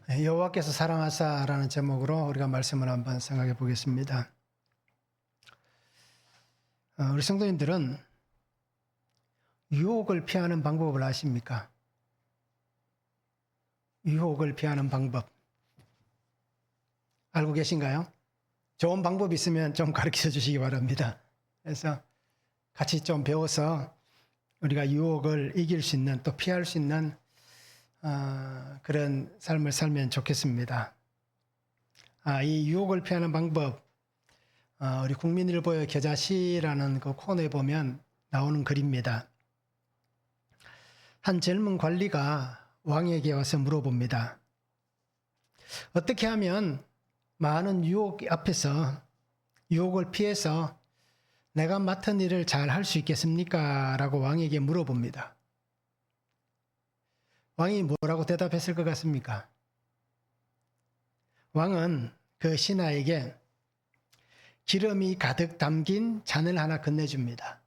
여호와께서 사랑하사라는 제목으로 우리가 말씀을 한번 생각해 보겠습니다. 우리 성도님들은 유혹을 피하는 방법을 아십니까? 유혹을 피하는 방법 알고 계신가요? 좋은 방법이 있으면 좀 가르쳐 주시기 바랍니다. 그래서 같이 좀 배워서 우리가 유혹을 이길 수 있는, 또 피할 수 있는 그런 삶을 살면 좋겠습니다. 이 유혹을 피하는 방법, 우리 국민일보의 겨자씨라는 그 코너에 보면 나오는 글입니다. 한 젊은 관리가 왕에게 와서 물어봅니다. 어떻게 하면 많은 유혹 앞에서 유혹을 피해서 내가 맡은 일을 잘 할 수 있겠습니까? 라고 왕에게 물어봅니다. 왕이 뭐라고 대답했을 것 같습니까? 왕은 그 신하에게 기름이 가득 담긴 잔을 하나 건네줍니다.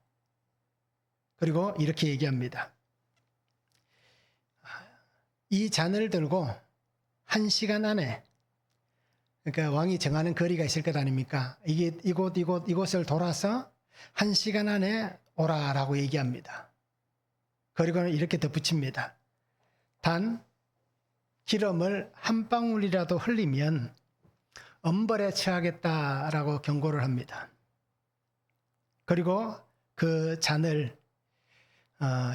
그리고 이렇게 얘기합니다. 이 잔을 들고 1시간 안에, 그러니까 왕이 정하는 거리가 있을 것 아닙니까? 이곳을 돌아서 1시간 안에 오라라고 얘기합니다. 그리고는 이렇게 덧붙입니다. 단 기름을 한 방울이라도 흘리면 엄벌에 처하겠다라고 경고를 합니다. 그리고 그 잔을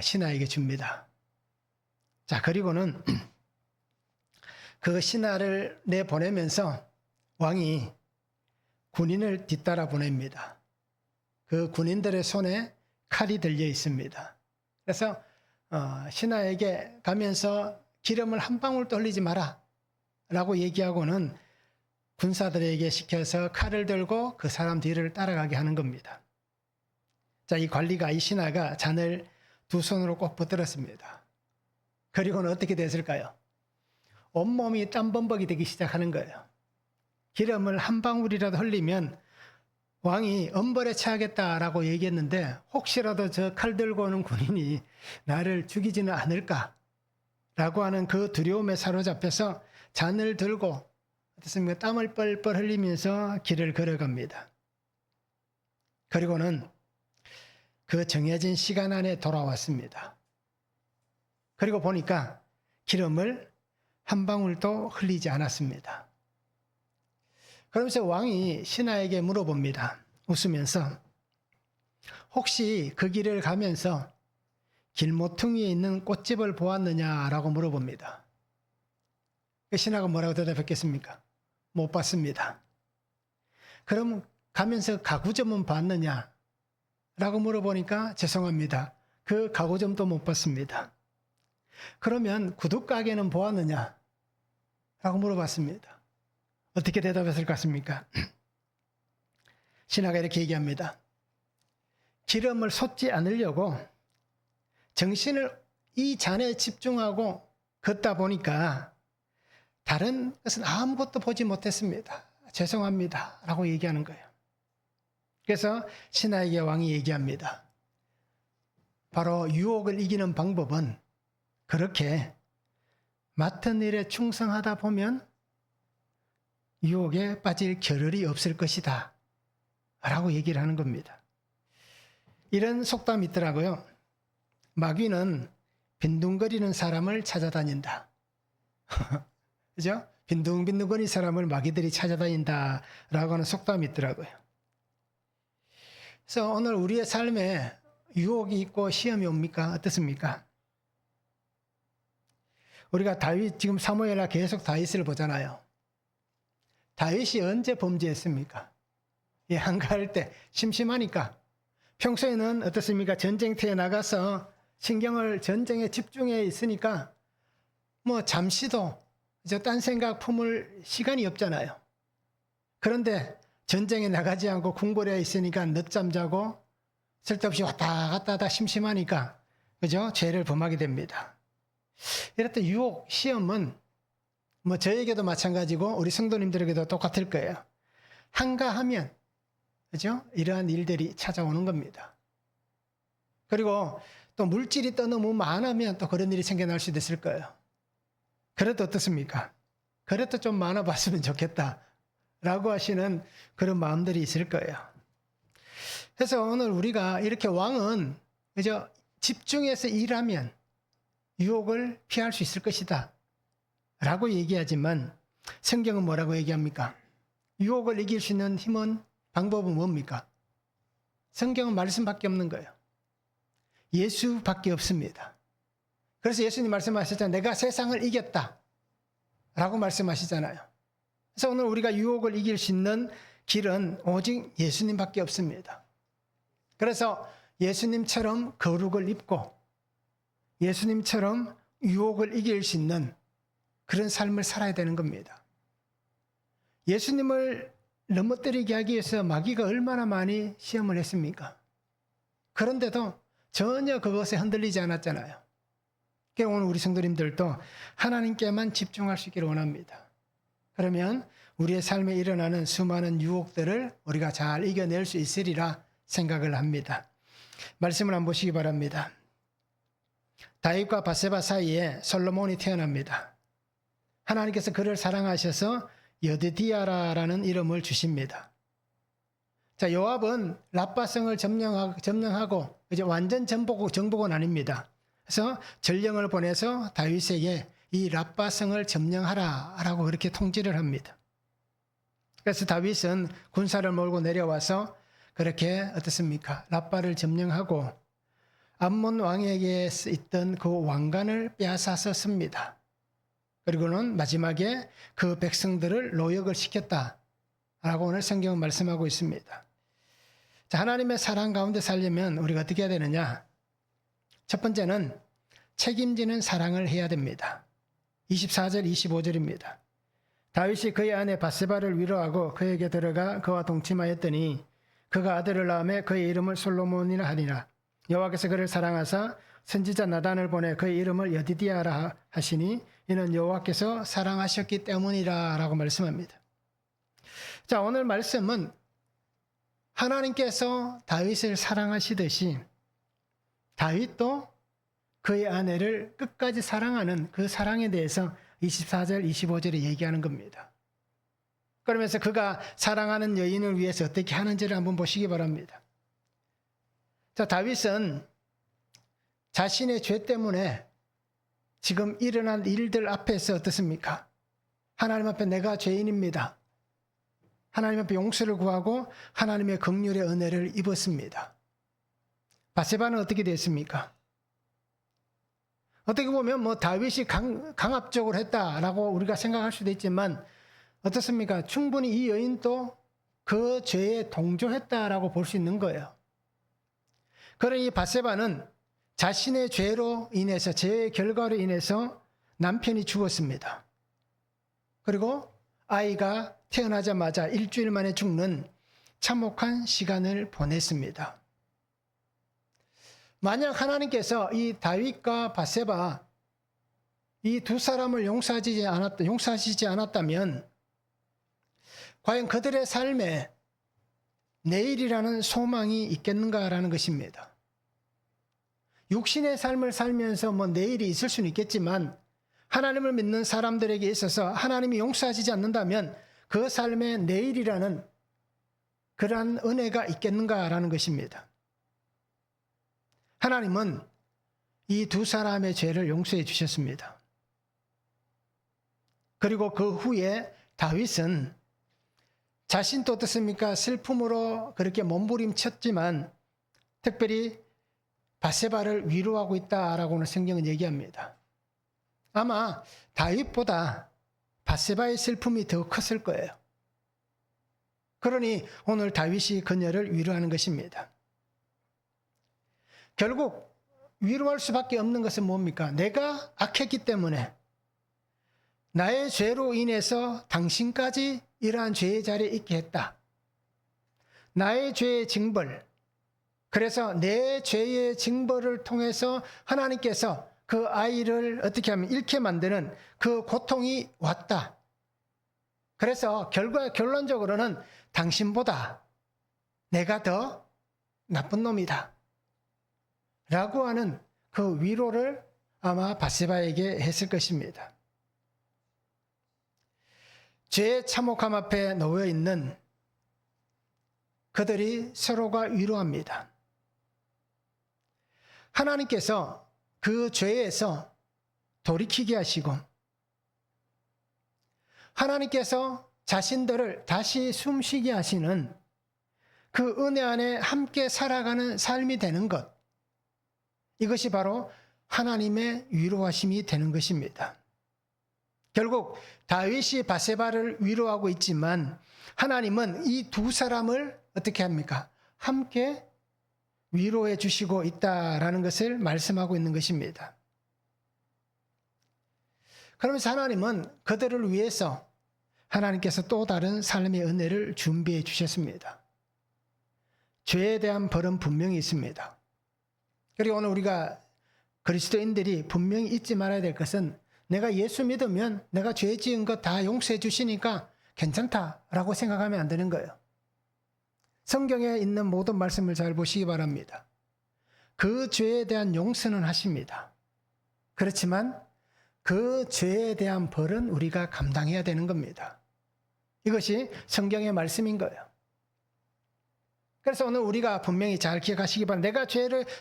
신하에게 줍니다. 자, 그리고는 그 신하를 내보내면서 왕이 군인을 뒤따라 보냅니다. 그 군인들의 손에 칼이 들려 있습니다. 그래서 신하에게 가면서 기름을 한 방울도 흘리지 마라 라고 얘기하고는 군사들에게 시켜서 칼을 들고 그 사람 뒤를 따라가게 하는 겁니다. 자, 이 신하가 잔을 두 손으로 꼭 붙들었습니다. 그리고는 어떻게 됐을까요? 온몸이 땀범벅이 되기 시작하는 거예요. 기름을 한 방울이라도 흘리면 왕이 엄벌에 처하겠다라고 얘기했는데 혹시라도 저 칼 들고 오는 군인이 나를 죽이지는 않을까라고 하는 그 두려움에 사로잡혀서 잔을 들고 어떻습니까? 땀을 뻘뻘 흘리면서 길을 걸어갑니다. 그리고는 그 정해진 시간 안에 돌아왔습니다. 그리고 보니까 기름을 한 방울도 흘리지 않았습니다. 그러면서 왕이 신하에게 물어봅니다. 웃으면서 혹시 그 길을 가면서 길모퉁이에 있는 꽃집을 보았느냐라고 물어봅니다. 그 신하가 뭐라고 대답했겠습니까? 못 봤습니다. 그럼 가면서 가구점은 봤느냐? 라고 물어보니까 죄송합니다. 그 가구점도 못 봤습니다. 그러면 구두가게는 보았느냐? 라고 물어봤습니다. 어떻게 대답했을 것 같습니까? 신하가 이렇게 얘기합니다. 기름을 쏟지 않으려고 정신을 이 잔에 집중하고 걷다 보니까 다른 것은 아무것도 보지 못했습니다. 죄송합니다. 라고 얘기하는 거예요. 그래서 신하에게 왕이 얘기합니다. 바로 유혹을 이기는 방법은 그렇게 맡은 일에 충성하다 보면 유혹에 빠질 겨를이 없을 것이다 라고 얘기를 하는 겁니다. 이런 속담이 있더라고요. 마귀는 빈둥거리는 사람을 찾아다닌다. 그죠? 빈둥빈둥거리는 사람을 마귀들이 찾아다닌다 라고 하는 속담이 있더라고요. 그래서 오늘 우리의 삶에 유혹이 있고 시험이 옵니까? 어떻습니까? 우리가 다윗, 지금 사무엘하 계속 다윗을 보잖아요. 다윗이 언제 범죄했습니까? 한가할 때 심심하니까. 평소에는 어떻습니까? 전쟁터에 나가서 전쟁에 집중해 있으니까 뭐 잠시도 딴 생각 품을 시간이 없잖아요. 그런데 전쟁에 나가지 않고 궁궐에 있으니까 늦잠 자고 쓸데없이 왔다 갔다 하다 심심하니까 그죠? 죄를 범하게 됩니다. 이럴 때 유혹, 시험은 뭐 저에게도 마찬가지고 우리 성도님들에게도 똑같을 거예요. 한가하면 그죠? 이러한 일들이 찾아오는 겁니다. 그리고 또 물질이 또 너무 많으면 또 그런 일이 생겨날 수도 있을 거예요. 그래도 어떻습니까? 그래도 좀 많아봤으면 좋겠다 라고 하시는 그런 마음들이 있을 거예요. 그래서 오늘 우리가 이렇게 왕은 그저 집중해서 일하면 유혹을 피할 수 있을 것이다 라고 얘기하지만 성경은 뭐라고 얘기합니까? 유혹을 이길 수 있는 힘은, 방법은 뭡니까? 성경은 말씀밖에 없는 거예요. 예수밖에 없습니다. 그래서 예수님 말씀하셨잖아요. 내가 세상을 이겼다 라고 말씀하시잖아요. 그래서 오늘 우리가 유혹을 이길 수 있는 길은 오직 예수님밖에 없습니다. 그래서 예수님처럼 거룩을 입고 예수님처럼 유혹을 이길 수 있는 그런 삶을 살아야 되는 겁니다. 예수님을 넘어뜨리게 하기 위해서 마귀가 얼마나 많이 시험을 했습니까? 그런데도 전혀 그것에 흔들리지 않았잖아요. 그러니까 오늘 우리 성도님들도 하나님께만 집중할 수 있기를 원합니다. 그러면 우리의 삶에 일어나는 수많은 유혹들을 우리가 잘 이겨낼 수 있으리라 생각을 합니다. 말씀을 한번 보시기 바랍니다. 다윗과 밧세바 사이에 솔로몬이 태어납니다. 하나님께서 그를 사랑하셔서 여드디아라라는 이름을 주십니다. 자, 요압은 랍바성을 점령하고 이제 완전 정복은 아닙니다. 그래서 전령을 보내서 다윗에게 이 랍바성을 점령하라라고 그렇게 통지를 합니다. 그래서 다윗은 군사를 몰고 내려와서 그렇게 어떻습니까? 랍바를 점령하고 암몬 왕에게 있던 그 왕관을 빼앗아서 씁니다. 그리고는 마지막에 그 백성들을 노역을 시켰다라고 오늘 성경은 말씀하고 있습니다. 자, 하나님의 사랑 가운데 살려면 우리가 어떻게 해야 되느냐? 첫 번째는 책임지는 사랑을 해야 됩니다. 24절 25절입니다. 다윗이 그의 아내 밧세바를 위로하고 그에게 들어가 그와 동침하였더니 그가 아들을 낳음에 그의 이름을 솔로몬이라 하니라. 여호와께서 그를 사랑하사 선지자 나단을 보내 그의 이름을 여디디아라 하시니 이는 여호와께서 사랑하셨기 때문이라 라고 말씀합니다. 자, 오늘 말씀은 하나님께서 다윗을 사랑하시듯이 다윗도 그의 아내를 끝까지 사랑하는 그 사랑에 대해서 24절 25절에 얘기하는 겁니다. 그러면서 그가 사랑하는 여인을 위해서 어떻게 하는지를 한번 보시기 바랍니다. 자, 다윗은 자신의 죄 때문에 지금 일어난 일들 앞에서 어떻습니까? 하나님 앞에 내가 죄인입니다. 하나님 앞에 용서를 구하고 하나님의 긍휼의 은혜를 입었습니다. 밧세바는 어떻게 됐습니까? 어떻게 보면 다윗이 강압적으로 했다라고 우리가 생각할 수도 있지만 어떻습니까? 충분히 이 여인도 그 죄에 동조했다라고 볼 수 있는 거예요. 그러니 밧세바는 자신의 죄로 인해서, 죄의 결과로 인해서 남편이 죽었습니다. 그리고 아이가 태어나자마자 일주일 만에 죽는 참혹한 시간을 보냈습니다. 만약 하나님께서 이 다윗과 밧세바 이 두 사람을 용서하시지 않았다면 과연 그들의 삶에 내일이라는 소망이 있겠는가라는 것입니다. 육신의 삶을 살면서 내일이 있을 수는 있겠지만 하나님을 믿는 사람들에게 있어서 하나님이 용서하시지 않는다면 그 삶에 내일이라는 그러한 은혜가 있겠는가라는 것입니다. 하나님은 이 두 사람의 죄를 용서해 주셨습니다. 그리고 그 후에 다윗은 자신도 어떻습니까? 슬픔으로 그렇게 몸부림쳤지만 특별히 밧세바를 위로하고 있다라고는 성경은 얘기합니다. 아마 다윗보다 밧세바의 슬픔이 더 컸을 거예요. 그러니 오늘 다윗이 그녀를 위로하는 것입니다. 결국 위로할 수밖에 없는 것은 뭡니까? 내가 악했기 때문에 나의 죄로 인해서 당신까지 이러한 죄의 자리에 있게 했다. 나의 죄의 징벌, 그래서 내 죄의 징벌을 통해서 하나님께서 그 아이를 어떻게 하면 잃게 만드는 그 고통이 왔다. 그래서 결론적으로는 당신보다 내가 더 나쁜 놈이다 라고 하는 그 위로를 아마 밧세바에게 했을 것입니다. 죄의 참혹함 앞에 놓여 있는 그들이 서로가 위로합니다. 하나님께서 그 죄에서 돌이키게 하시고 하나님께서 자신들을 다시 숨쉬게 하시는 그 은혜 안에 함께 살아가는 삶이 되는 것, 이것이 바로 하나님의 위로하심이 되는 것입니다. 결국 다윗이 바세바를 위로하고 있지만 하나님은 이 두 사람을 어떻게 합니까? 함께 위로해 주시고 있다라는 것을 말씀하고 있는 것입니다. 그러면서 하나님은 그들을 위해서 하나님께서 또 다른 삶의 은혜를 준비해 주셨습니다. 죄에 대한 벌은 분명히 있습니다. 그리고 오늘 우리가 그리스도인들이 분명히 잊지 말아야 될 것은 내가 예수 믿으면 내가 죄 지은 것 다 용서해 주시니까 괜찮다라고 생각하면 안 되는 거예요. 성경에 있는 모든 말씀을 잘 보시기 바랍니다. 그 죄에 대한 용서는 하십니다. 그렇지만 그 죄에 대한 벌은 우리가 감당해야 되는 겁니다. 이것이 성경의 말씀인 거예요. 그래서 오늘 우리가 분명히 잘 기억하시기 바랍니다. 내가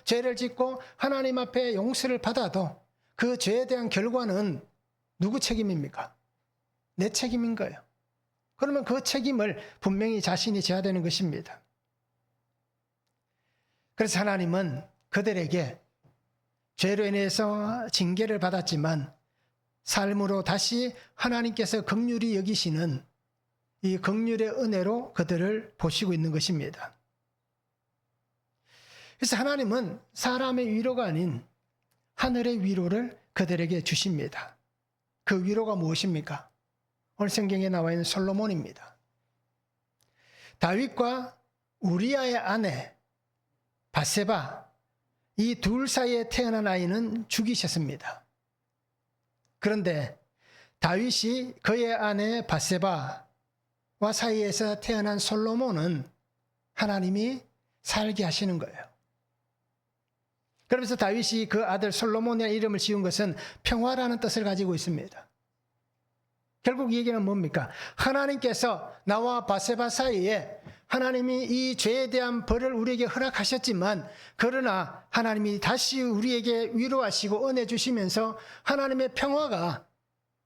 죄를 짓고 하나님 앞에 용서를 받아도 그 죄에 대한 결과는 누구 책임입니까? 내 책임인 거예요. 그러면 그 책임을 분명히 자신이 져야 되는 것입니다. 그래서 하나님은 그들에게 죄로 인해서 징계를 받았지만 삶으로 다시 하나님께서 긍휼히 여기시는 이 긍휼의 은혜로 그들을 보시고 있는 것입니다. 그래서 하나님은 사람의 위로가 아닌 하늘의 위로를 그들에게 주십니다. 그 위로가 무엇입니까? 오늘 성경에 나와 있는 솔로몬입니다. 다윗과 우리아의 아내 바세바, 이 둘 사이에 태어난 아이는 죽이셨습니다. 그런데 다윗이 그의 아내 바세바와 사이에서 태어난 솔로몬은 하나님이 살게 하시는 거예요. 그러면서 다윗이 그 아들 솔로몬의 이름을 지은 것은 평화라는 뜻을 가지고 있습니다. 결국 이 얘기는 뭡니까? 하나님께서 나와 바세바 사이에 하나님이 이 죄에 대한 벌을 우리에게 허락하셨지만 그러나 하나님이 다시 우리에게 위로하시고 은혜 주시면서 하나님의 평화가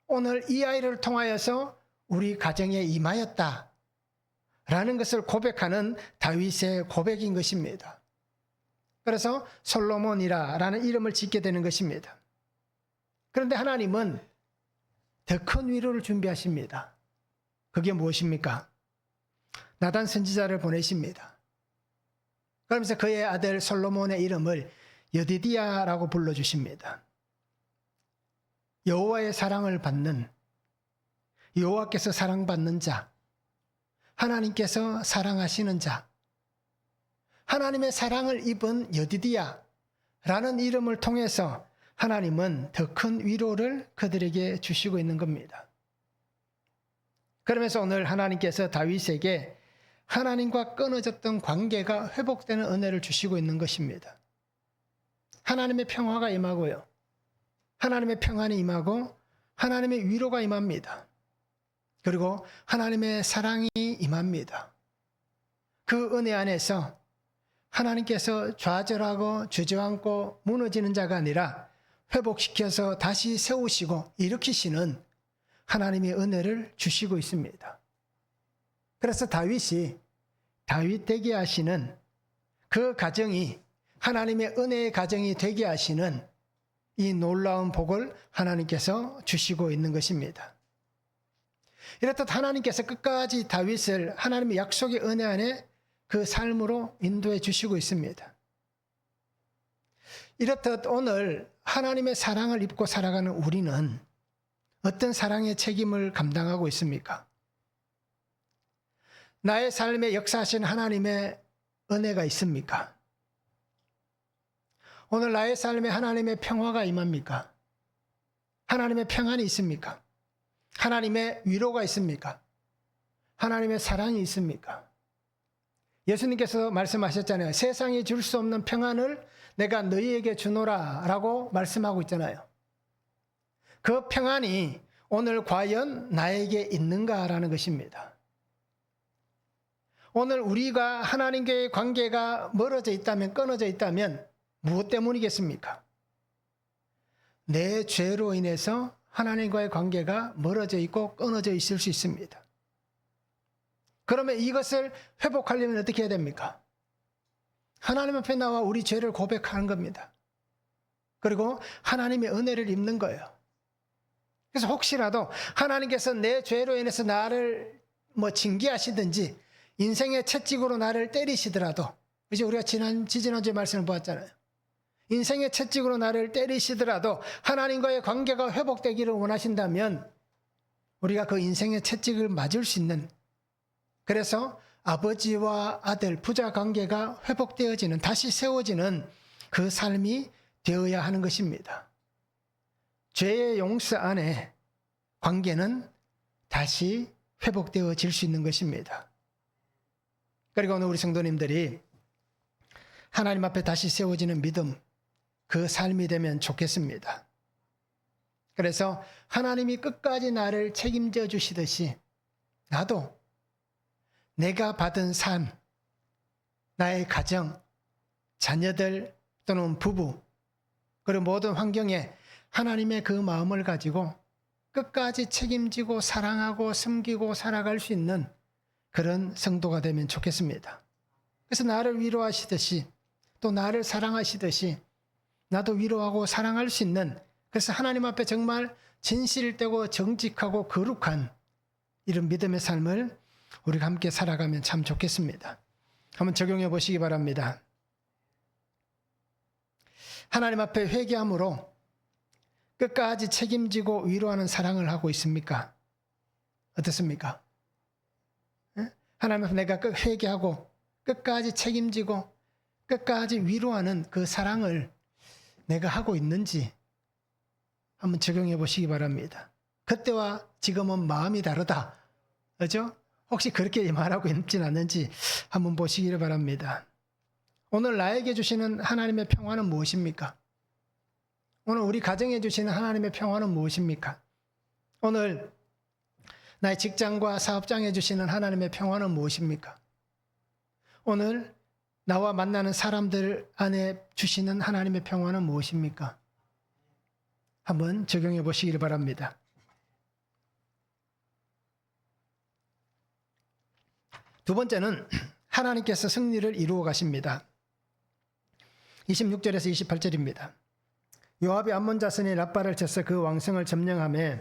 오늘 이 아이를 통하여서 우리 가정에 임하였다 라는 것을 고백하는 다윗의 고백인 것입니다. 그래서 솔로몬이라는 이름을 짓게 되는 것입니다. 그런데 하나님은 더 큰 위로를 준비하십니다. 그게 무엇입니까? 나단 선지자를 보내십니다. 그러면서 그의 아들 솔로몬의 이름을 여디디야라고 불러주십니다. 여호와의 사랑을 받는, 여호와께서 사랑받는 자, 하나님께서 사랑하시는 자, 하나님의 사랑을 입은 여디디야라는 이름을 통해서 하나님은 더 큰 위로를 그들에게 주시고 있는 겁니다. 그러면서 오늘 하나님께서 다윗에게 하나님과 끊어졌던 관계가 회복되는 은혜를 주시고 있는 것입니다. 하나님의 평화가 임하고요. 하나님의 평안이 임하고 하나님의 위로가 임합니다. 그리고 하나님의 사랑이 임합니다. 그 은혜 안에서 하나님께서 좌절하고 주저앉고 무너지는 자가 아니라 회복시켜서 다시 세우시고 일으키시는 하나님의 은혜를 주시고 있습니다. 그래서 다윗이 다윗 되게 하시는 그 가정이 하나님의 은혜의 가정이 되게 하시는 이 놀라운 복을 하나님께서 주시고 있는 것입니다. 이렇듯 하나님께서 끝까지 다윗을 하나님의 약속의 은혜 안에 그 삶으로 인도해 주시고 있습니다. 이렇듯 오늘 하나님의 사랑을 입고 살아가는 우리는 어떤 사랑의 책임을 감당하고 있습니까? 나의 삶에 역사하신 하나님의 은혜가 있습니까? 오늘 나의 삶에 하나님의 평화가 임합니까? 하나님의 평안이 있습니까? 하나님의 위로가 있습니까? 하나님의 사랑이 있습니까? 예수님께서 말씀하셨잖아요. 세상이 줄 수 없는 평안을 내가 너희에게 주노라 라고 말씀하고 있잖아요. 그 평안이 오늘 과연 나에게 있는가라는 것입니다. 오늘 우리가 하나님과의 관계가 멀어져 있다면, 끊어져 있다면 무엇 때문이겠습니까? 내 죄로 인해서 하나님과의 관계가 멀어져 있고 끊어져 있을 수 있습니다. 그러면 이것을 회복하려면 어떻게 해야 됩니까? 하나님 앞에 나와 우리 죄를 고백하는 겁니다. 그리고 하나님의 은혜를 입는 거예요. 그래서 혹시라도 하나님께서 내 죄로 인해서 나를 징계하시든지 인생의 채찍으로 나를 때리시더라도, 이제 우리가 지지난주에 말씀을 보았잖아요. 인생의 채찍으로 나를 때리시더라도 하나님과의 관계가 회복되기를 원하신다면 우리가 그 인생의 채찍을 맞을 수 있는, 그래서 아버지와 아들, 부자 관계가 회복되어지는, 다시 세워지는 그 삶이 되어야 하는 것입니다. 죄의 용서 안에 관계는 다시 회복되어질 수 있는 것입니다. 그리고 오늘 우리 성도님들이 하나님 앞에 다시 세워지는 믿음, 그 삶이 되면 좋겠습니다. 그래서 하나님이 끝까지 나를 책임져 주시듯이 나도 내가 받은 삶, 나의 가정, 자녀들 또는 부부, 그리고 모든 환경에 하나님의 그 마음을 가지고 끝까지 책임지고 사랑하고 섬기고 살아갈 수 있는 그런 성도가 되면 좋겠습니다. 그래서 나를 위로하시듯이 또 나를 사랑하시듯이 나도 위로하고 사랑할 수 있는, 그래서 하나님 앞에 정말 진실되고 정직하고 거룩한 이런 믿음의 삶을 우리가 함께 살아가면 참 좋겠습니다. 한번 적용해 보시기 바랍니다. 하나님 앞에 회개함으로 끝까지 책임지고 위로하는 사랑을 하고 있습니까? 어떻습니까? 하나님 앞에 내가 회개하고 끝까지 책임지고 끝까지 위로하는 그 사랑을 내가 하고 있는지 한번 적용해 보시기 바랍니다. 그때와 지금은 마음이 다르다. 그렇죠? 혹시 그렇게 말하고 있지는 않는지 한번 보시기를 바랍니다. 오늘 나에게 주시는 하나님의 평화는 무엇입니까? 오늘 우리 가정에 주시는 하나님의 평화는 무엇입니까? 오늘 나의 직장과 사업장에 주시는 하나님의 평화는 무엇입니까? 오늘 나와 만나는 사람들 안에 주시는 하나님의 평화는 무엇입니까? 한번 적용해 보시기를 바랍니다. 두 번째는 하나님께서 승리를 이루어 가십니다. 26절에서 28절입니다. 요압이 암몬 자손의 랍바를 쳐서 그 왕성을 점령하며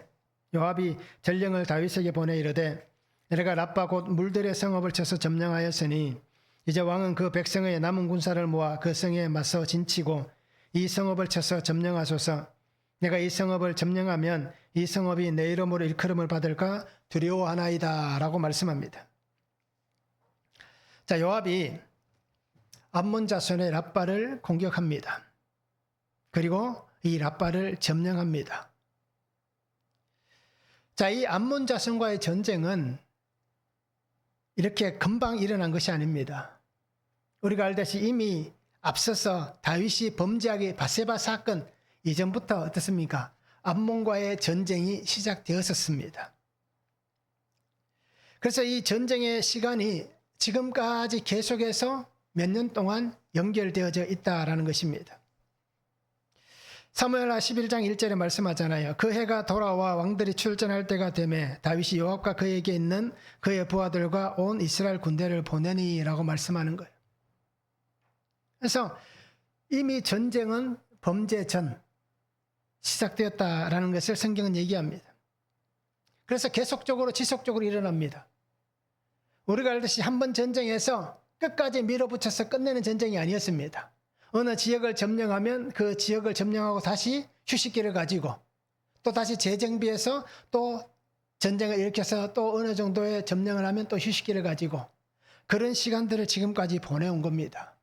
요압이 전령을 다윗에게 보내 이르되 내가 랍바 곧 물들의 성읍을 쳐서 점령하였으니 이제 왕은 그 백성의 남은 군사를 모아 그 성에 맞서 진치고 이 성읍을 쳐서 점령하소서. 내가 이 성읍을 점령하면 이 성읍이 내 이름으로 일컬음을 받을까 두려워하나이다 라고 말씀합니다. 자, 요압이 암몬 자손의 랍바를 공격합니다. 그리고 이 랍바를 점령합니다. 자, 이 암몬 자손과의 전쟁은 이렇게 금방 일어난 것이 아닙니다. 우리가 알다시피 이미 앞서서 다윗이 범죄하기 바세바 사건 이전부터 어떻습니까? 암몬과의 전쟁이 시작되었었습니다. 그래서 이 전쟁의 시간이 지금까지 계속해서 몇 년 동안 연결되어져 있다라는 것입니다. 사무엘하 11장 1절에 말씀하잖아요. 그 해가 돌아와 왕들이 출전할 때가 되매 다윗이 요압과 그에게 있는 그의 부하들과 온 이스라엘 군대를 보내니 라고 말씀하는 거예요. 그래서 이미 전쟁은 범죄 전 시작되었다라는 것을 성경은 얘기합니다. 그래서 계속적으로 지속적으로 일어납니다. 우리가 알듯이 한번 전쟁에서 끝까지 밀어붙여서 끝내는 전쟁이 아니었습니다. 어느 지역을 점령하면 그 지역을 점령하고 다시 휴식기를 가지고 또 다시 재정비해서 또 전쟁을 일으켜서 또 어느 정도의 점령을 하면 또 휴식기를 가지고 그런 시간들을 지금까지 보내온 겁니다.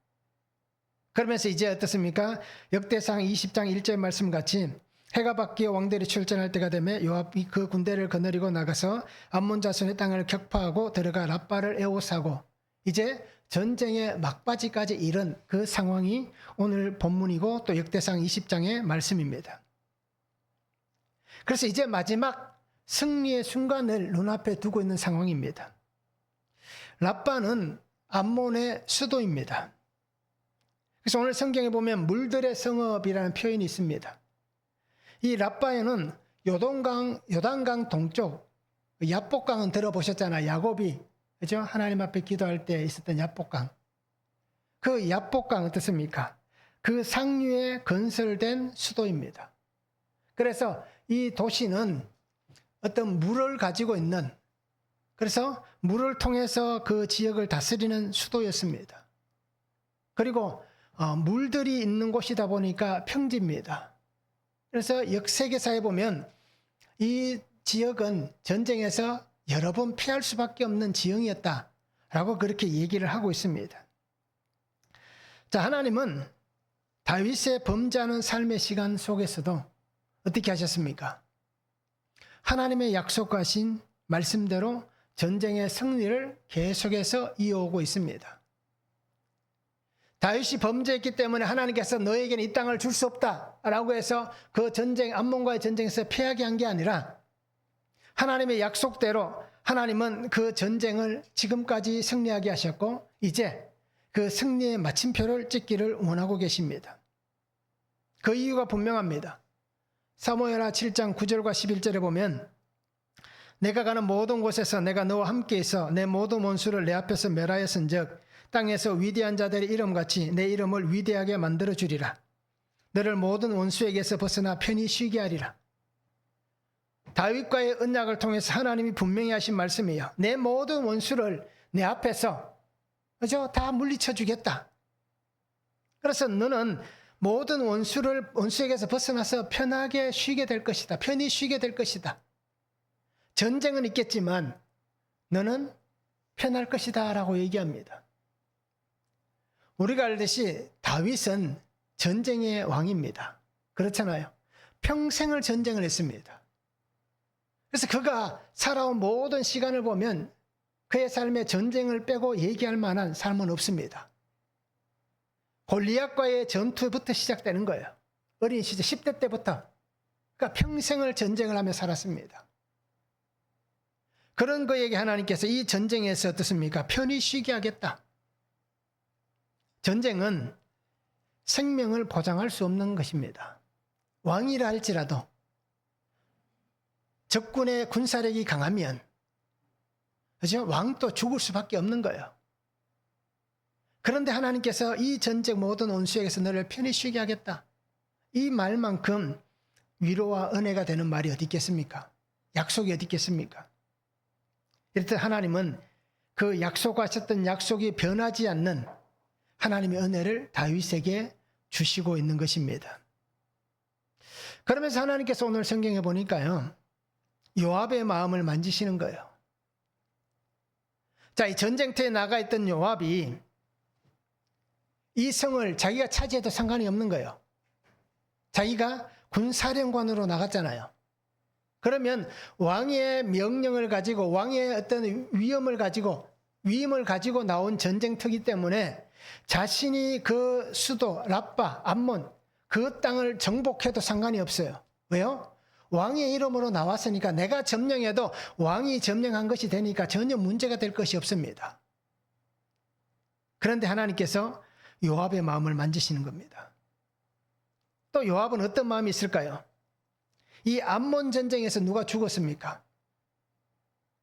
그러면서 이제 어떻습니까? 역대상 20장 1절 말씀 같이 해가 바뀌어 왕들이 출전할 때가 되매 요압이 그 군대를 거느리고 나가서 암몬 자손의 땅을 격파하고 들어가 랍바를 에워싸고 이제 전쟁의 막바지까지 이른 그 상황이 오늘 본문이고 또 역대상 20장의 말씀입니다. 그래서 이제 마지막 승리의 순간을 눈앞에 두고 있는 상황입니다. 랍바는 암몬의 수도입니다. 그래서 오늘 성경에 보면 물들의 성읍이라는 표현이 있습니다. 이 랍바에는 요단강 동쪽, 야복강은 들어보셨잖아요. 야곱이 그죠? 하나님 앞에 기도할 때 있었던 야복강. 그 야복강 어떻습니까? 그 상류에 건설된 수도입니다. 그래서 이 도시는 어떤 물을 가지고 있는, 그래서 물을 통해서 그 지역을 다스리는 수도였습니다. 그리고 물들이 있는 곳이다 보니까 평지입니다. 그래서 역세계사에 보면 이 지역은 전쟁에서 여러 번 피할 수밖에 없는 지형이었다라고 그렇게 얘기를 하고 있습니다. 자, 하나님은 다윗의 범죄하는 삶의 시간 속에서도 어떻게 하셨습니까? 하나님의 약속하신 말씀대로 전쟁의 승리를 계속해서 이어오고 있습니다. 다윗이 범죄했기 때문에 하나님께서 너에게는 이 땅을 줄 수 없다라고 해서 그 전쟁, 암몬과의 전쟁에서 패하게 한 게 아니라 하나님의 약속대로 하나님은 그 전쟁을 지금까지 승리하게 하셨고 이제 그 승리의 마침표를 찍기를 원하고 계십니다. 그 이유가 분명합니다. 사무엘하 7장 9절과 11절에 보면 내가 가는 모든 곳에서 내가 너와 함께 있어 내 모든 원수를 내 앞에서 멸하였은즉 땅에서 위대한 자들의 이름같이 내 이름을 위대하게 만들어 주리라. 너를 모든 원수에게서 벗어나 편히 쉬게 하리라. 다윗과의 언약을 통해서 하나님이 분명히 하신 말씀이에요. 내 모든 원수를 내 앞에서 그죠? 다 물리쳐 주겠다. 그래서 너는 모든 원수에게서 벗어나서 편하게 쉬게 될 것이다. 편히 쉬게 될 것이다. 전쟁은 있겠지만 너는 편할 것이다 라고 얘기합니다. 우리가 알듯이 다윗은 전쟁의 왕입니다. 그렇잖아요. 평생을 전쟁을 했습니다. 그래서 그가 살아온 모든 시간을 보면 그의 삶에 전쟁을 빼고 얘기할 만한 삶은 없습니다. 골리앗과의 전투부터 시작되는 거예요. 어린 시절 10대 때부터. 그러니까 평생을 전쟁을 하며 살았습니다. 그런 그에게 하나님께서 이 전쟁에서 어떻습니까? 편히 쉬게 하겠다. 전쟁은 생명을 보장할 수 없는 것입니다. 왕이라 할지라도 적군의 군사력이 강하면 그죠? 왕도 죽을 수밖에 없는 거예요. 그런데 하나님께서 이 전쟁 모든 원수에게서 너를 편히 쉬게 하겠다. 이 말만큼 위로와 은혜가 되는 말이 어디 있겠습니까? 약속이 어디 있겠습니까? 이렇듯 하나님은 그 약속하셨던 약속이 변하지 않는 하나님의 은혜를 다윗에게 주시고 있는 것입니다. 그러면서 하나님께서 오늘 성경에 보니까요, 요압의 마음을 만지시는 거예요. 자, 이 전쟁터에 나가 있던 요압이 이 성을 자기가 차지해도 상관이 없는 거예요. 자기가 군사령관으로 나갔잖아요. 그러면 왕의 명령을 가지고 왕의 어떤 위임을 가지고 나온 전쟁터이기 때문에 자신이 그 수도 랍바, 암몬 그 땅을 정복해도 상관이 없어요. 왜요? 왕의 이름으로 나왔으니까 내가 점령해도 왕이 점령한 것이 되니까 전혀 문제가 될 것이 없습니다. 그런데 하나님께서 요압의 마음을 만지시는 겁니다. 또 요압은 어떤 마음이 있을까요? 이 암몬 전쟁에서 누가 죽었습니까?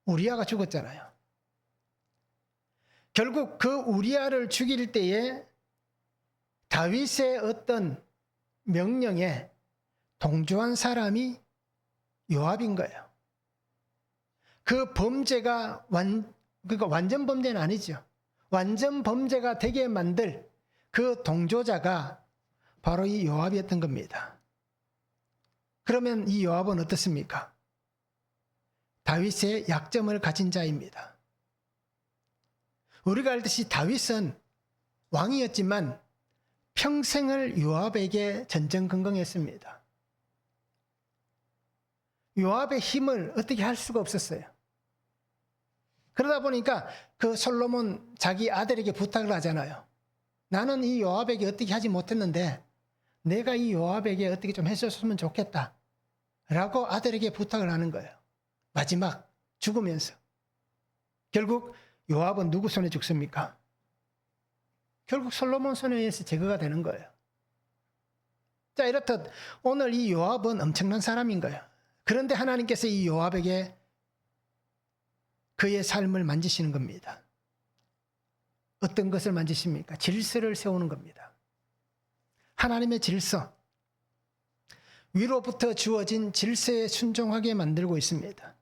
우리아가 죽었잖아요. 결국 그 우리아를 죽일 때에 다윗의 어떤 명령에 동조한 사람이 요압인 거예요. 그 범죄가 그러니까 완전 범죄는 아니죠. 완전 범죄가 되게 만들 그 동조자가 바로 이 요압이었던 겁니다. 그러면 이 요압은 어떻습니까? 다윗의 약점을 가진 자입니다. 우리가 알듯이 다윗은 왕이었지만 평생을 요압에게 전전긍긍했습니다. 요압의 힘을 어떻게 할 수가 없었어요. 그러다 보니까 그 솔로몬 자기 아들에게 부탁을 하잖아요. 나는 이 요압에게 어떻게 하지 못했는데 내가 이 요압에게 어떻게 좀 해줬으면 좋겠다 라고 아들에게 부탁을 하는 거예요. 마지막 죽으면서. 결국 요압은 누구 손에 죽습니까? 결국 솔로몬 손에 의해서 제거가 되는 거예요. 자, 이렇듯 오늘 이 요압은 엄청난 사람인 거예요. 그런데 하나님께서 이 요압에게 그의 삶을 만지시는 겁니다. 어떤 것을 만지십니까? 질서를 세우는 겁니다. 하나님의 질서, 위로부터 주어진 질서에 순종하게 만들고 있습니다.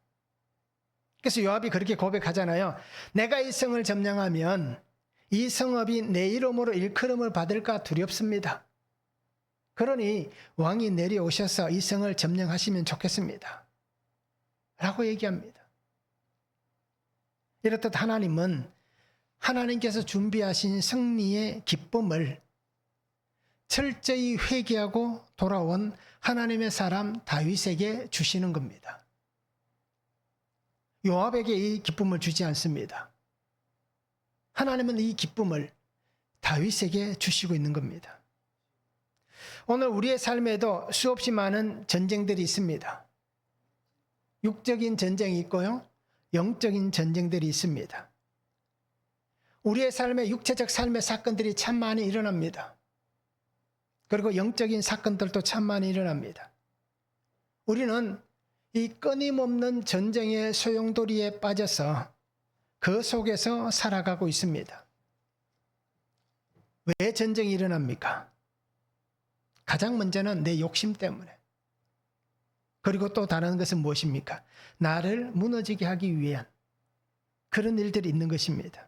그래서 요압이 그렇게 고백하잖아요. 내가 이 성을 점령하면 이 성읍이 내 이름으로 일컬음을 받을까 두렵습니다. 그러니 왕이 내려오셔서 이 성을 점령하시면 좋겠습니다. 라고 얘기합니다. 이렇듯 하나님은 하나님께서 준비하신 승리의 기쁨을 철저히 회개하고 돌아온 하나님의 사람 다윗에게 주시는 겁니다. 요압에게 이 기쁨을 주지 않습니다. 하나님은 이 기쁨을 다윗에게 주시고 있는 겁니다. 오늘 우리의 삶에도 수없이 많은 전쟁들이 있습니다. 육적인 전쟁이 있고요, 영적인 전쟁들이 있습니다. 우리의 삶에 육체적 삶의 사건들이 참 많이 일어납니다. 그리고 영적인 사건들도 참 많이 일어납니다. 우리는 이 끊임없는 전쟁의 소용돌이에 빠져서 그 속에서 살아가고 있습니다. 왜 전쟁이 일어납니까? 가장 먼저는 내 욕심 때문에. 그리고 또 다른 것은 무엇입니까? 나를 무너지게 하기 위한 그런 일들이 있는 것입니다.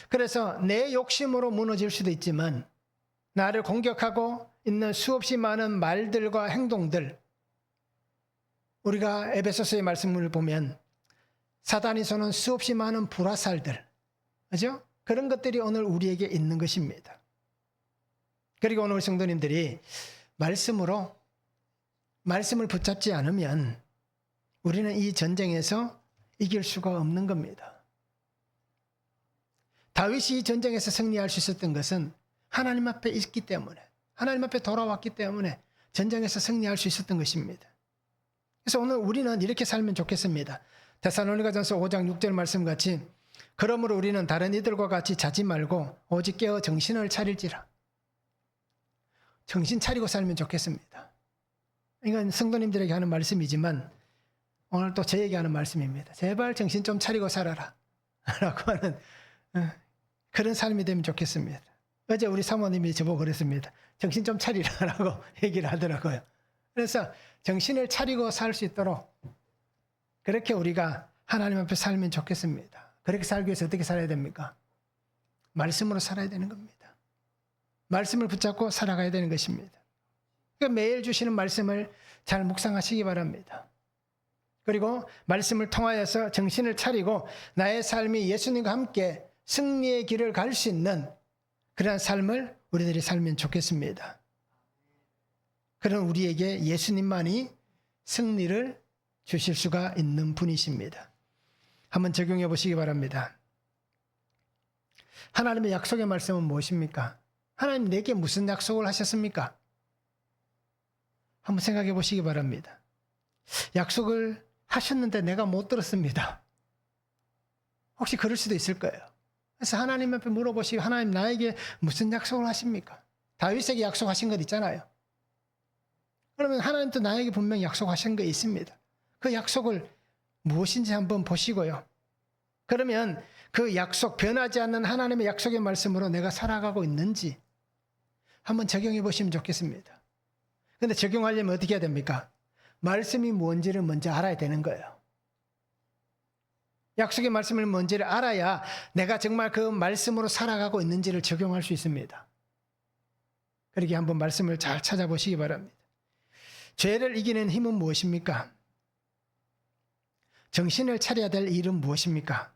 그래서 내 욕심으로 무너질 수도 있지만 나를 공격하고 있는 수없이 많은 말들과 행동들, 우리가 에베소서의 말씀을 보면 사단이 쏘는 수없이 많은 불화살들, 그죠? 그런 것들이 오늘 우리에게 있는 것입니다. 그리고 오늘 성도님들이 말씀을 붙잡지 않으면 우리는 이 전쟁에서 이길 수가 없는 겁니다. 다윗이 이 전쟁에서 승리할 수 있었던 것은 하나님 앞에 있기 때문에, 하나님 앞에 돌아왔기 때문에 전쟁에서 승리할 수 있었던 것입니다. 그래서 오늘 우리는 이렇게 살면 좋겠습니다. 데살로니가전서 5장 6절 말씀같이 그러므로 우리는 다른 이들과 같이 자지 말고 오직 깨어 정신을 차릴지라. 정신 차리고 살면 좋겠습니다. 이건 성도님들에게 하는 말씀이지만 오늘 또 저에게 하는 말씀입니다. 제발 정신 좀 차리고 살아라 라고 하는 그런 삶이 되면 좋겠습니다. 어제 우리 사모님이 저보고 그랬습니다. 정신 좀 차리라라고 얘기를 하더라고요. 그래서 정신을 차리고 살 수 있도록 그렇게 우리가 하나님 앞에 살면 좋겠습니다. 그렇게 살기 위해서 어떻게 살아야 됩니까? 말씀으로 살아야 되는 겁니다. 말씀을 붙잡고 살아가야 되는 것입니다. 그러니까 매일 주시는 말씀을 잘 묵상하시기 바랍니다. 그리고 말씀을 통하여서 정신을 차리고 나의 삶이 예수님과 함께 승리의 길을 갈 수 있는 그러한 삶을 우리들이 살면 좋겠습니다. 그런 우리에게 예수님만이 승리를 주실 수가 있는 분이십니다. 한번 적용해 보시기 바랍니다. 하나님의 약속의 말씀은 무엇입니까? 하나님 내게 무슨 약속을 하셨습니까? 한번 생각해 보시기 바랍니다. 약속을 하셨는데 내가 못 들었습니다. 혹시 그럴 수도 있을 거예요. 그래서 하나님 앞에 물어보시고 하나님 나에게 무슨 약속을 하십니까? 다윗에게 약속하신 것 있잖아요. 그러면 하나님도 나에게 분명히 약속하신 거 있습니다. 그 약속을 무엇인지 한번 보시고요. 그러면 그 약속, 변하지 않는 하나님의 약속의 말씀으로 내가 살아가고 있는지 한번 적용해 보시면 좋겠습니다. 그런데 적용하려면 어떻게 해야 됩니까? 말씀이 뭔지를 먼저 알아야 되는 거예요. 약속의 말씀을 뭔지를 알아야 내가 정말 그 말씀으로 살아가고 있는지를 적용할 수 있습니다. 그렇게 한번 말씀을 잘 찾아보시기 바랍니다. 죄를 이기는 힘은 무엇입니까? 정신을 차려야 될 일은 무엇입니까?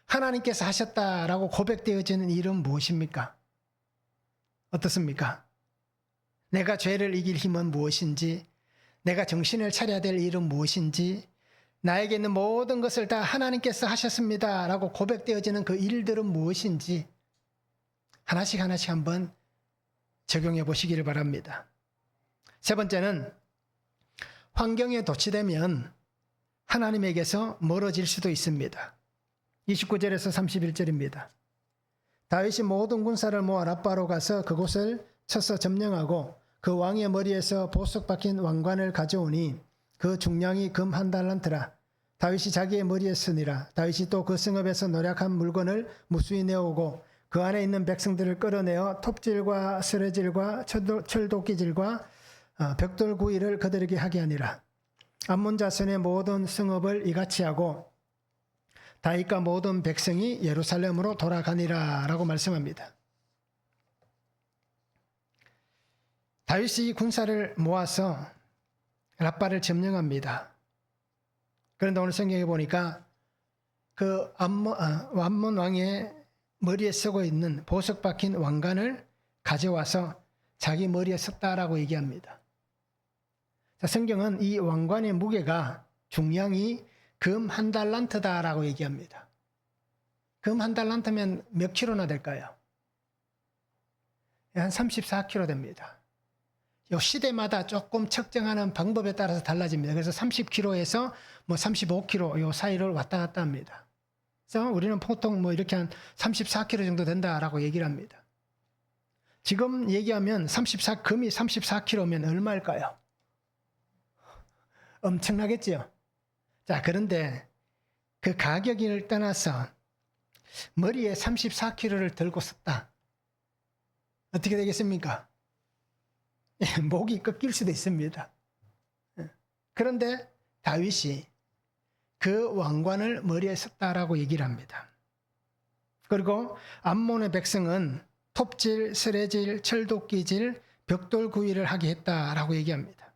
하나님께서 하셨다라고 고백되어지는 일은 무엇입니까? 어떻습니까? 내가 죄를 이길 힘은 무엇인지, 내가 정신을 차려야 될 일은 무엇인지, 나에게 있는 모든 것을 다 하나님께서 하셨습니다라고 고백되어지는 그 일들은 무엇인지 하나씩 하나씩 한번 적용해 보시기를 바랍니다. 세 번째는 환경에 도취되면 하나님에게서 멀어질 수도 있습니다. 29절에서 31절입니다. 다윗이 모든 군사를 모아 랍바로 가서 그곳을 쳐서 점령하고 그 왕의 머리에서 보석 박힌 왕관을 가져오니 그 중량이 금 한 달란트라. 다윗이 자기의 머리에 쓰니라. 다윗이 또 그 성읍에서 노략한 물건을 무수히 내오고 그 안에 있는 백성들을 끌어내어 톱질과 스레질과 철도끼질과 벽돌 구이를 그들에게 하게 하니라. 암몬 자손의 모든 성읍을 이같이 하고 다윗과 모든 백성이 예루살렘으로 돌아가니라 라고 말씀합니다. 다윗이 군사를 모아서 랍바를 점령합니다. 그런데 오늘 성경에 보니까 그 암몬 왕의 머리에 쓰고 있는 보석 박힌 왕관을 가져와서 자기 머리에 썼다라고 얘기합니다. 자, 성경은 이 왕관의 무게가 중량이 금 한 달란트다라고 얘기합니다. 금 한 달란트면 몇 킬로나 될까요? 한 34kg 됩니다. 이 시대마다 조금 측정하는 방법에 따라서 달라집니다. 그래서 30kg에서 뭐 35kg 요 사이를 왔다 갔다 합니다. 그래서 우리는 보통 뭐 이렇게 한 34kg 정도 된다라고 얘기를 합니다. 지금 얘기하면 금이 34kg면 얼마일까요? 엄청나겠지요? 자, 그런데 그 가격을 떠나서 머리에 34kg를 들고 썼다. 어떻게 되겠습니까? 목이 꺾일 수도 있습니다. 그런데 다윗이 그 왕관을 머리에 썼다라고 얘기를 합니다. 그리고 암몬의 백성은 톱질, 스레질, 철도끼질, 벽돌 구이를 하게 했다라고 얘기합니다.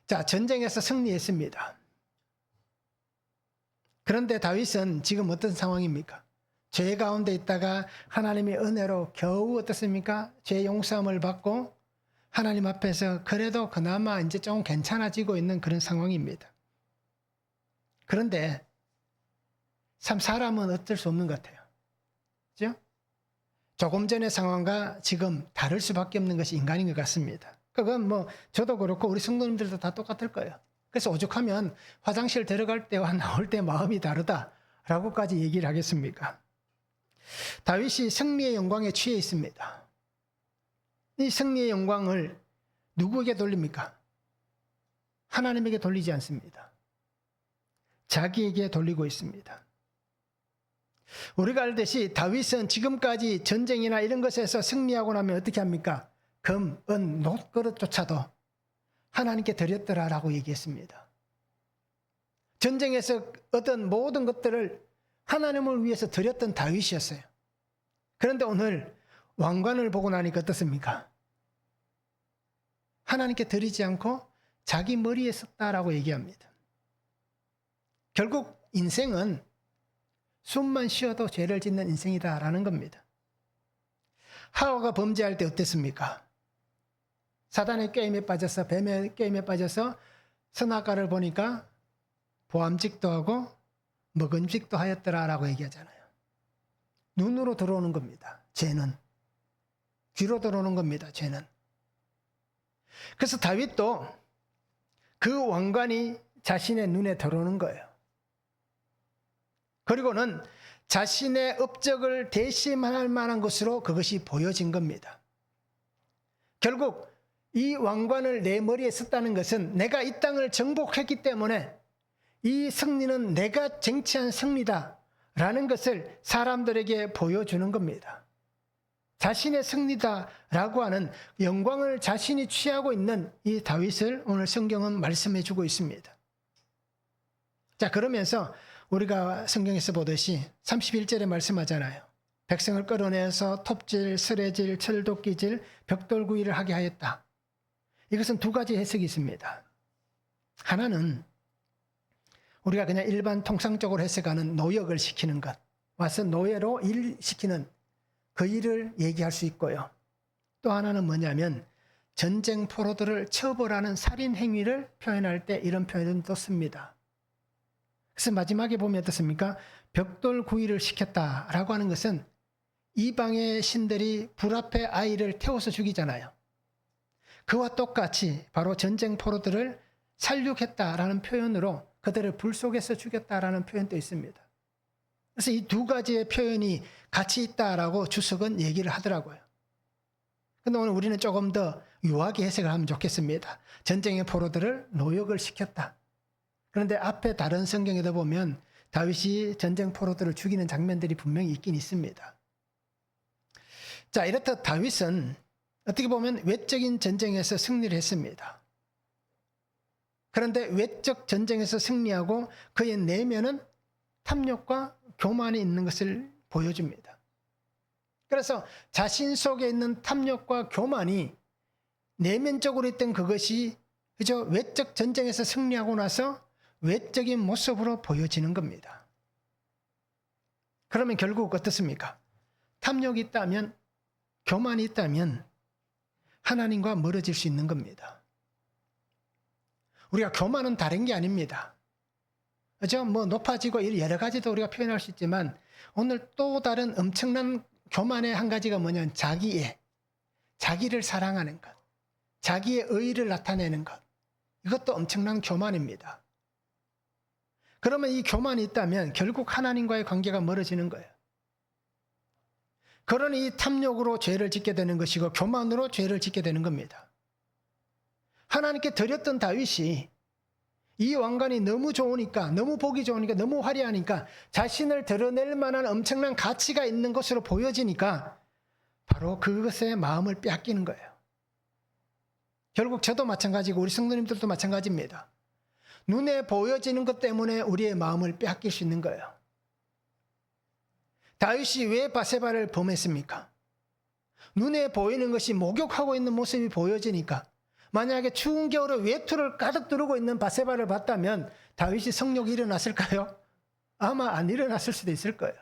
자, 전쟁에서 승리했습니다. 그런데 다윗은 지금 어떤 상황입니까? 죄 가운데 있다가 하나님의 은혜로 겨우 어떻습니까? 죄 용서함을 받고 하나님 앞에서 그래도 그나마 이제 좀 괜찮아지고 있는 그런 상황입니다. 그런데 참 사람은 어쩔 수 없는 것 같아요. 그죠? 조금 전의 상황과 지금 다를 수밖에 없는 것이 인간인 것 같습니다. 그건 뭐 저도 그렇고 우리 성도님들도 다 똑같을 거예요. 그래서 오죽하면 화장실 들어갈 때와 나올 때 마음이 다르다라고까지 얘기를 하겠습니까? 다윗이 승리의 영광에 취해 있습니다. 이 승리의 영광을 누구에게 돌립니까? 하나님에게 돌리지 않습니다. 자기에게 돌리고 있습니다. 우리가 알듯이 다윗은 지금까지 전쟁이나 이런 것에서 승리하고 나면 어떻게 합니까? 금, 은, 놋그릇조차도 하나님께 드렸더라라고 얘기했습니다. 전쟁에서 얻은 모든 것들을 하나님을 위해서 드렸던 다윗이었어요. 그런데 오늘 왕관을 보고 나니까 어떻습니까? 하나님께 드리지 않고 자기 머리에 썼다라고 얘기합니다. 결국 인생은 숨만 쉬어도 죄를 짓는 인생이다라는 겁니다. 하와가 범죄할 때 어땠습니까? 사단의 게임에 빠져서, 뱀의 게임에 빠져서 선악과를 보니까 보암직도 하고 먹은직도 하였더라라고 얘기하잖아요. 눈으로 들어오는 겁니다. 죄는. 귀로 들어오는 겁니다. 죄는. 그래서 다윗도 그 왕관이 자신의 눈에 들어오는 거예요. 그리고는 자신의 업적을 대신할 만한 것으로 그것이 보여진 겁니다. 결국 이 왕관을 내 머리에 썼다는 것은 내가 이 땅을 정복했기 때문에 이 승리는 내가 쟁취한 승리다라는 것을 사람들에게 보여주는 겁니다. 자신의 승리다라고 하는 영광을 자신이 취하고 있는 이 다윗을 오늘 성경은 말씀해 주고 있습니다. 자, 그러면서 우리가 성경에서 보듯이 31절에 말씀하잖아요. 백성을 끌어내서 톱질, 스레질, 철도끼질, 벽돌구이를 하게 하였다. 이것은 두 가지 해석이 있습니다. 하나는 우리가 그냥 일반 통상적으로 해석하는 노역을 시키는 것, 와서 노예로 일시키는 그 일을 얘기할 수 있고요. 또 하나는 뭐냐면 전쟁 포로들을 처벌하는 살인 행위를 표현할 때 이런 표현을 또 씁니다. 그래서 마지막에 보면 어떻습니까? 벽돌 구이를 시켰다라고 하는 것은 이방의 신들이 불 앞에 아이를 태워서 죽이잖아요. 그와 똑같이 바로 전쟁 포로들을 살육했다라는 표현으로 그들을 불 속에서 죽였다라는 표현도 있습니다. 그래서 이 두 가지의 표현이 같이 있다라고 주석은 얘기를 하더라고요. 근데 오늘 우리는 조금 더 유하게 해석을 하면 좋겠습니다. 전쟁의 포로들을 노역을 시켰다. 그런데 앞에 다른 성경에도 보면 다윗이 전쟁 포로들을 죽이는 장면들이 분명히 있긴 있습니다. 자, 이렇듯 다윗은 어떻게 보면 외적인 전쟁에서 승리를 했습니다. 그런데 외적 전쟁에서 승리하고 그의 내면은 탐욕과 교만이 있는 것을 보여줍니다. 그래서 자신 속에 있는 탐욕과 교만이 내면적으로 있던 그것이 그저 외적 전쟁에서 승리하고 나서 외적인 모습으로 보여지는 겁니다. 그러면 결국 어떻습니까? 탐욕이 있다면, 교만이 있다면 하나님과 멀어질 수 있는 겁니다. 우리가 교만은 다른 게 아닙니다. 그죠? 뭐 높아지고 여러 가지도 우리가 표현할 수 있지만 오늘 또 다른 엄청난 교만의 한 가지가 뭐냐면 자기를 사랑하는 것, 자기의 의의를 나타내는 것. 이것도 엄청난 교만입니다. 그러면 이 교만이 있다면 결국 하나님과의 관계가 멀어지는 거예요. 그러니 이 탐욕으로 죄를 짓게 되는 것이고 교만으로 죄를 짓게 되는 겁니다. 하나님께 드렸던 다윗이 이 왕관이 너무 좋으니까, 너무 보기 좋으니까, 너무 화려하니까 자신을 드러낼 만한 엄청난 가치가 있는 것으로 보여지니까 바로 그것에 마음을 빼앗기는 거예요. 결국 저도 마찬가지고 우리 성도님들도 마찬가지입니다. 눈에 보여지는 것 때문에 우리의 마음을 빼앗길 수 있는 거예요. 다윗이 왜 바세바를 범했습니까? 눈에 보이는 것이 목욕하고 있는 모습이 보여지니까, 만약에 추운 겨울에 외투를 가득 두르고 있는 바세바를 봤다면 다윗이 성욕이 일어났을까요? 아마 안 일어났을 수도 있을 거예요.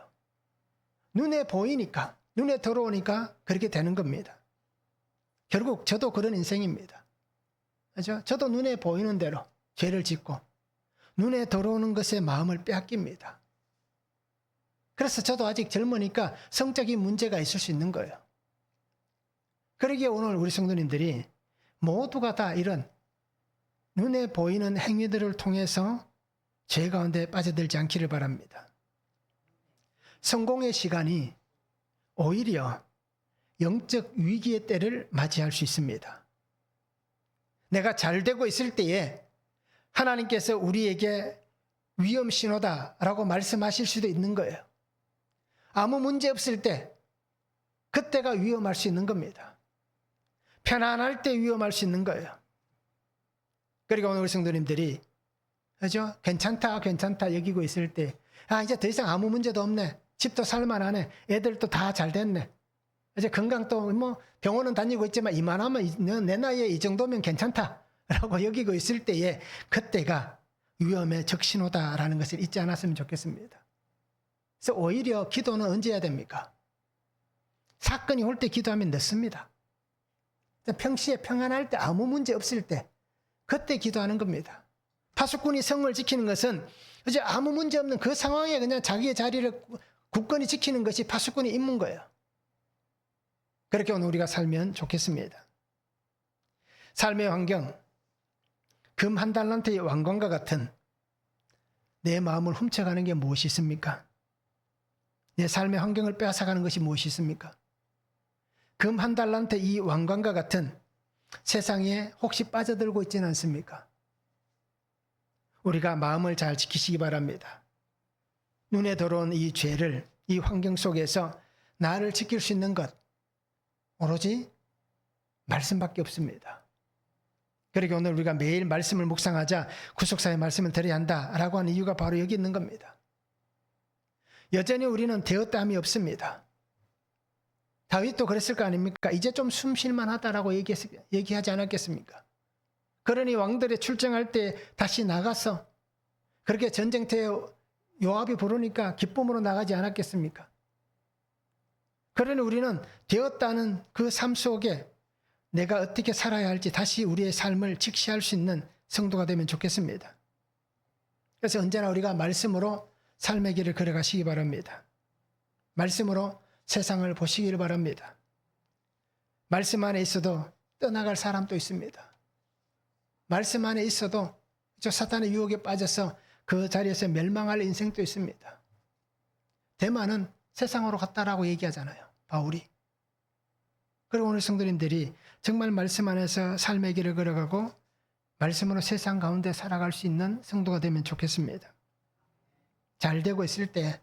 눈에 보이니까, 눈에 들어오니까 그렇게 되는 겁니다. 결국 저도 그런 인생입니다. 그렇죠? 저도 눈에 보이는 대로 죄를 짓고 눈에 들어오는 것에 마음을 빼앗깁니다. 그래서 저도 아직 젊으니까 성적인 문제가 있을 수 있는 거예요. 그러기에 오늘 우리 성도님들이 모두가 다 이런 눈에 보이는 행위들을 통해서 죄 가운데 빠져들지 않기를 바랍니다. 성공의 시간이 오히려 영적 위기의 때를 맞이할 수 있습니다. 내가 잘 되고 있을 때에 하나님께서 우리에게 위험 신호다라고 말씀하실 수도 있는 거예요. 아무 문제 없을 때 그때가 위험할 수 있는 겁니다. 편안할 때 위험할 수 있는 거예요. 그리고 오늘 우리 성도님들이 그죠? 괜찮다 여기고 있을 때 이제 더 이상 아무 문제도 없네. 집도 살만하네. 애들도 다 잘 됐네. 이제 건강도 뭐 병원은 다니고 있지만 이만하면 내 나이에 이 정도면 괜찮다라고 여기고 있을 때에 그때가 위험의 적신호다라는 것을 잊지 않았으면 좋겠습니다. 그래서 오히려 기도는 언제 해야 됩니까? 사건이 올 때 기도하면 늦습니다. 평시에 평안할 때 아무 문제 없을 때 그때 기도하는 겁니다. 파수꾼이 성을 지키는 것은 이제 아무 문제 없는 그 상황에 그냥 자기의 자리를 굳건히 지키는 것이 파수꾼의 임무인 거예요. 그렇게 오늘 우리가 살면 좋겠습니다. 삶의 환경, 금 한 달란트의 왕관과 같은 내 마음을 훔쳐가는 게 무엇이 있습니까? 내 삶의 환경을 빼앗아가는 것이 무엇이 있습니까? 금 한 달란트 이 왕관과 같은 세상에 혹시 빠져들고 있지는 않습니까? 우리가 마음을 잘 지키시기 바랍니다. 눈에 들어온 이 죄를 이 환경 속에서 나를 지킬 수 있는 것 오로지 말씀밖에 없습니다. 그러니까 오늘 우리가 매일 말씀을 묵상하자 구속사의 말씀을 드려야 한다라고 하는 이유가 바로 여기 있는 겁니다. 여전히 우리는 되었다함이 없습니다. 다윗도 그랬을 거 아닙니까? 이제 좀 숨쉴만 하다라고 얘기하지 않았겠습니까? 그러니 왕들이 출정할 때 다시 나가서 그렇게 전쟁터에 요압이 부르니까 기쁨으로 나가지 않았겠습니까? 그러니 우리는 되었다는 그 삶 속에 내가 어떻게 살아야 할지 다시 우리의 삶을 직시할 수 있는 성도가 되면 좋겠습니다. 그래서 언제나 우리가 말씀으로 삶의 길을 걸어가시기 바랍니다. 말씀으로 세상을 보시기를 바랍니다. 말씀 안에 있어도 떠나갈 사람도 있습니다. 말씀 안에 있어도 저 사탄의 유혹에 빠져서 그 자리에서 멸망할 인생도 있습니다. 대만은 세상으로 갔다라고 얘기하잖아요, 바울이. 그리고 오늘 성도님들이 정말 말씀 안에서 삶의 길을 걸어가고 말씀으로 세상 가운데 살아갈 수 있는 성도가 되면 좋겠습니다. 잘 되고 있을 때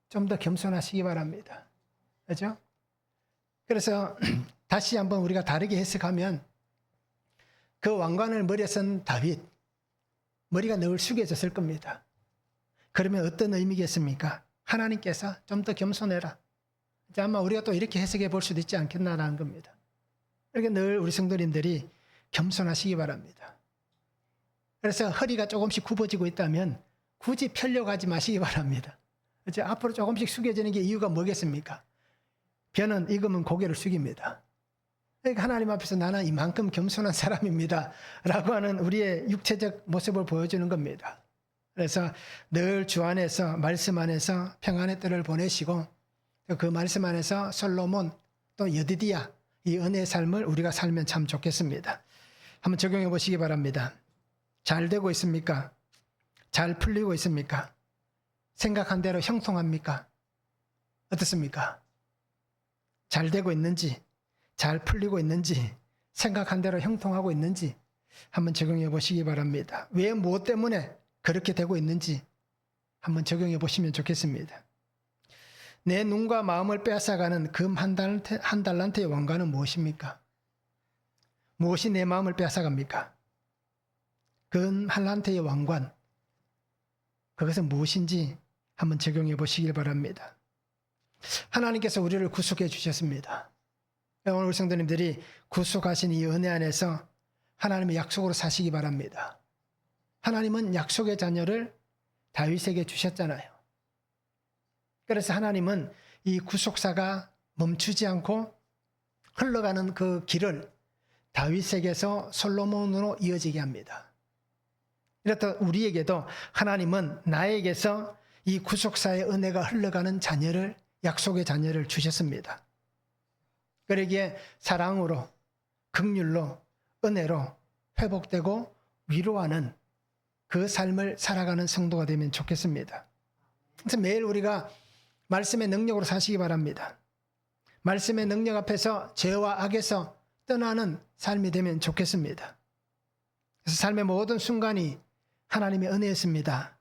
좀 더 겸손하시기 바랍니다. 그렇죠? 그래서 다시 한번 우리가 다르게 해석하면 그 왕관을 머리에 쓴 다윗, 머리가 늘 숙여졌을 겁니다. 그러면 어떤 의미겠습니까? 하나님께서 좀 더 겸손해라. 아마 우리가 또 이렇게 해석해 볼 수도 있지 않겠나라는 겁니다. 이렇게 늘 우리 성도님들이 겸손하시기 바랍니다. 그래서 허리가 조금씩 굽어지고 있다면 굳이 펴려가지 마시기 바랍니다. 이제 앞으로 조금씩 숙여지는 게 이유가 뭐겠습니까? 벼는 익으면 고개를 숙입니다. 그러니까 하나님 앞에서 나는 이만큼 겸손한 사람입니다 라고 하는 우리의 육체적 모습을 보여주는 겁니다. 그래서 늘 주 안에서 말씀 안에서 평안의 때를 보내시고 그 말씀 안에서 솔로몬 또 여디디야 이 은혜의 삶을 우리가 살면 참 좋겠습니다. 한번 적용해 보시기 바랍니다. 잘 되고 있습니까? 잘 풀리고 있습니까? 생각한 대로 형통합니까? 어떻습니까? 잘 되고 있는지, 잘 풀리고 있는지, 생각한 대로 형통하고 있는지 한번 적용해 보시기 바랍니다. 왜 무엇 때문에 그렇게 되고 있는지 한번 적용해 보시면 좋겠습니다. 내 눈과 마음을 빼앗아가는 금 한 달란트의 왕관은 무엇입니까? 무엇이 내 마음을 빼앗아갑니까? 금 한 달란트의 왕관, 그것은 무엇인지 한번 적용해 보시길 바랍니다. 하나님께서 우리를 구속해 주셨습니다. 오늘 우리 성도님들이 구속하신 이 은혜 안에서 하나님의 약속으로 사시기 바랍니다. 하나님은 약속의 자녀를 다윗에게 주셨잖아요. 그래서 하나님은 이 구속사가 멈추지 않고 흘러가는 그 길을 다윗에게서 솔로몬으로 이어지게 합니다. 이렇듯 우리에게도 하나님은 나에게서 이 구속사의 은혜가 흘러가는 자녀를, 약속의 자녀를 주셨습니다. 그러기에 사랑으로, 긍휼로, 은혜로 회복되고 위로하는 그 삶을 살아가는 성도가 되면 좋겠습니다. 그래서 매일 우리가 말씀의 능력으로 사시기 바랍니다. 말씀의 능력 앞에서 죄와 악에서 떠나는 삶이 되면 좋겠습니다. 그래서 삶의 모든 순간이 하나님의 은혜였습니다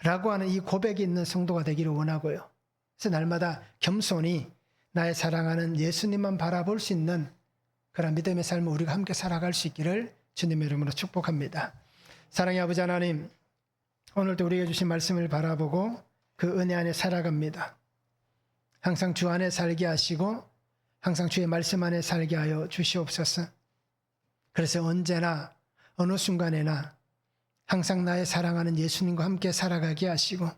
라고 하는 이 고백이 있는 성도가 되기를 원하고요. 그래서 날마다 겸손히 나의 사랑하는 예수님만 바라볼 수 있는 그런 믿음의 삶을 우리가 함께 살아갈 수 있기를 주님의 이름으로 축복합니다. 사랑의 아버지 하나님, 오늘도 우리에게 주신 말씀을 바라보고 그 은혜 안에 살아갑니다. 항상 주 안에 살게 하시고 항상 주의 말씀 안에 살게 하여 주시옵소서. 그래서 언제나 어느 순간에나 항상 나의 사랑하는 예수님과 함께 살아가게 하시고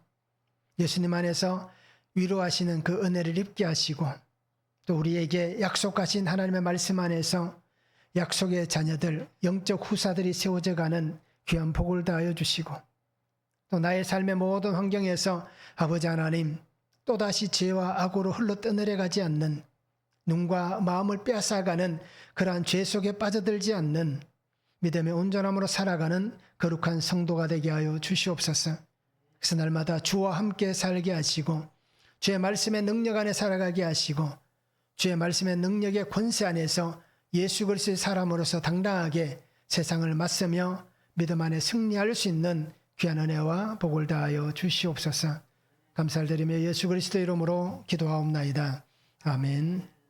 예수님 안에서 위로하시는 그 은혜를 입게 하시고 또 우리에게 약속하신 하나님의 말씀 안에서 약속의 자녀들, 영적 후사들이 세워져 가는 귀한 복을 다하여 주시고 또 나의 삶의 모든 환경에서 아버지 하나님 또다시 죄와 악으로 흘러 떠내려 가지 않는 눈과 마음을 빼앗아가는 그러한 죄 속에 빠져들지 않는 믿음의 온전함으로 살아가는 거룩한 성도가 되게 하여 주시옵소서. 그래서 날마다 주와 함께 살게 하시고 주의 말씀의 능력 안에 살아가게 하시고 주의 말씀의 능력의 권세 안에서 예수 그리스도의 사람으로서 당당하게 세상을 맞서며 믿음 안에 승리할 수 있는 귀한 은혜와 복을 다하여 주시옵소서. 감사를 드리며 예수 그리스도의 이름으로 기도하옵나이다. 아멘.